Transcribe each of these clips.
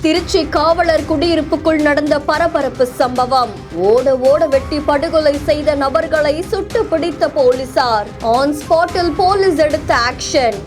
திருச்சி காவலர் குடியிருப்புக்குள் நடந்த பரபரப்பு சம்பவம். ஓட ஓட வெட்டி படுகொலை செய்த நபர்களை சுட்டு பிடித்த போலீசார். ஆன் ஸ்பாட்டில் போலீஸ் எடுத்த ஆக்ஷன்.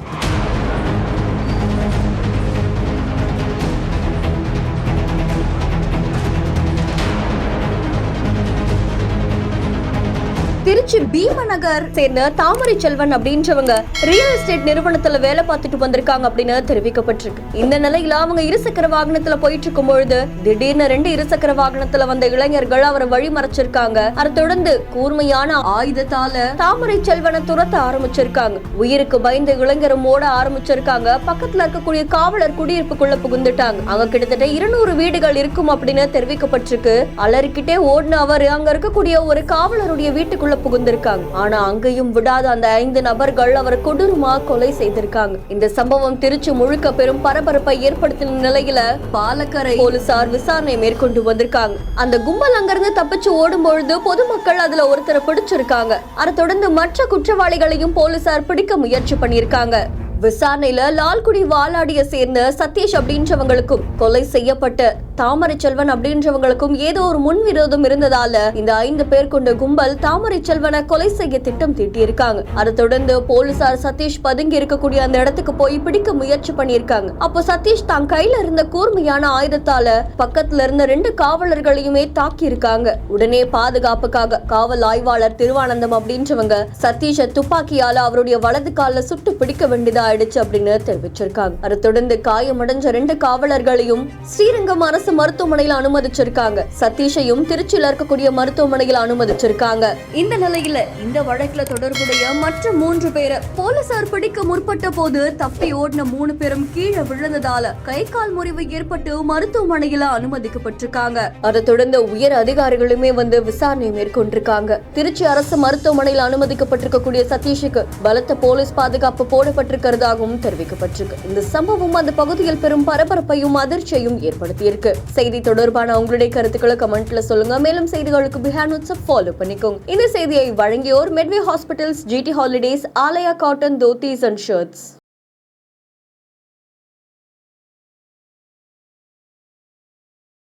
திருச்சி பீமநகர் சேர்ந்த தாமரை செல்வன் அப்படின்றவங்க ரியல் எஸ்டேட் நிறுவனத்துல வேலை பார்த்துட்டு வந்திருக்காங்க அப்படின்னு தெரிவிக்கப்பட்டிருக்கு. இந்த நிலையில அவங்க இருசக்கர வாகனத்துல போயிட்டு இருக்கும் பொழுது திடீர்னு 2 இருசக்கர வாகனத்துல வந்த இளைஞர்கள் அவரை வழி மறைச்சிருக்காங்க. அதை தொடர்ந்து கூர்மையான ஆயுதத்தால தாமரை செல்வனை துரத்த ஆரம்பிச்சிருக்காங்க. உயிருக்கு பயந்து இளைஞரும் ஓட ஆரம்பிச்சிருக்காங்க. பக்கத்துல இருக்கக்கூடிய காவலர் குடியிருப்புக்குள்ள புகுந்துட்டாங்க. அங்க கிட்டத்தட்ட 200 வீடுகள் இருக்கும் அப்படின்னு தெரிவிக்கப்பட்டிருக்கு. அலறிக்கிட்டே ஓடின அவர் அங்க இருக்கக்கூடிய ஒரு காவலருடைய வீட்டுக்குள்ள புகுந்திருக்காங்க. ஆனா அங்கேயும் விடாத அந்த 5 நபர்கள் அவரை கொடூரமா கொலை செய்திருக்காங்க. இந்த சம்பவம் திருச்சி முழுக்க பெரும் பரபரப்பை ஏற்படுத்தின நிலையில பாலக்கரை போலீசார் விசாரணை மேற்கொண்டு வந்திருக்காங்க. அந்த கும்பல் அங்கிருந்து தப்பிச்சு ஓடும் பொழுது பொதுமக்கள் அதுல ஒருத்தரை பிடிச்சிருக்காங்க. அதை தொடர்ந்து மற்ற குற்றவாளிகளையும் போலீசார் பிடிக்க முயற்சி பண்ணிருக்காங்க. விசாரணையில லால்குடி வாலாடிய சேர்ந்த சதீஷ் அப்படின்றவங்களுக்கும் கொலை செய்யப்பட்ட தாமரை செல்வன் அப்படின்றவங்களுக்கும் ஏதோ ஒரு முன்விரோதம் இருந்ததால இந்த 5 பேர் கொண்ட கும்பல் தாமரை செல்வனை கொலை செய்ய திட்டம் தீட்டியிருக்காங்க. அதை தொடர்ந்து போலீசார் சதீஷ் பதுங்கி இருக்கக்கூடிய அந்த இடத்துக்கு போய் பிடிக்க முயற்சி பண்ணியிருக்காங்க. அப்போ சதீஷ் தான் கையில இருந்த கூர்மையான ஆயுதத்தால பக்கத்துல இருந்த 2 காவலர்களையுமே தாக்கி இருக்காங்க. உடனே பாதுகாப்புக்காக காவல் ஆய்வாளர் திருவானந்தம் அப்படின்றவங்க சதீஷை துப்பாக்கியால அவருடைய வலது கால சுட்டு பிடிக்க வேண்டியதா ஆயிடுச்சு அப்படின்னு தெரிவிச்சிருக்காங்க. அதை தொடர்ந்து காயமடைஞ்ச 2 காவலர்களையும் ஸ்ரீரங்கம் அரசு மருத்துவமனையில் அனுமதிச்சிருக்காங்க. சதீஷையும் திருச்சியில இருக்கக்கூடிய மருத்துவமனையில் அனுமதிச்சிருக்காங்க. இந்த நிலையில இந்த வழக்குல தொடர்புடைய மற்ற 3 பேரை போலீசார் பிடிக்க முற்பட்ட போது தப்பி ஓடின 3 பேரும் கீழே விழுந்ததால கை கால் முறிவு ஏற்பட்டு மருத்துவமனையில அனுமதிக்கப்பட்டிருக்காங்க. அதை தொடர்ந்து உயர் அதிகாரிகளுமே வந்து விசாரணை மேற்கொண்டிருக்காங்க. திருச்சி அரசு மருத்துவமனையில் அனுமதிக்கப்பட்டிருக்கக்கூடிய சதீஷுக்கு பலத்த போலீஸ் பாதுகாப்பு போடப்பட்டிருக்கிறதாகவும் தெரிவிக்கப்பட்டிருக்கு. இந்த சம்பவம் அந்த பகுதியில் பெரும் பரபரப்பையும் அதிர்ச்சியையும் ஏற்படுத்தியிருக்கு. செய்தி தொடர்பான உங்களுடைய கருத்துக்களை கமெண்ட்ல சொல்லுங்க. மேலும் செய்திகளுக்கு பிஹேண்ட் நோட்ஸ் ஃபாலோ பண்ணிக்கோங்க. இந்த செய்தியை வழங்கியோர் Medway hospitals, GT holidays, Alaya cotton dhotis and shirts.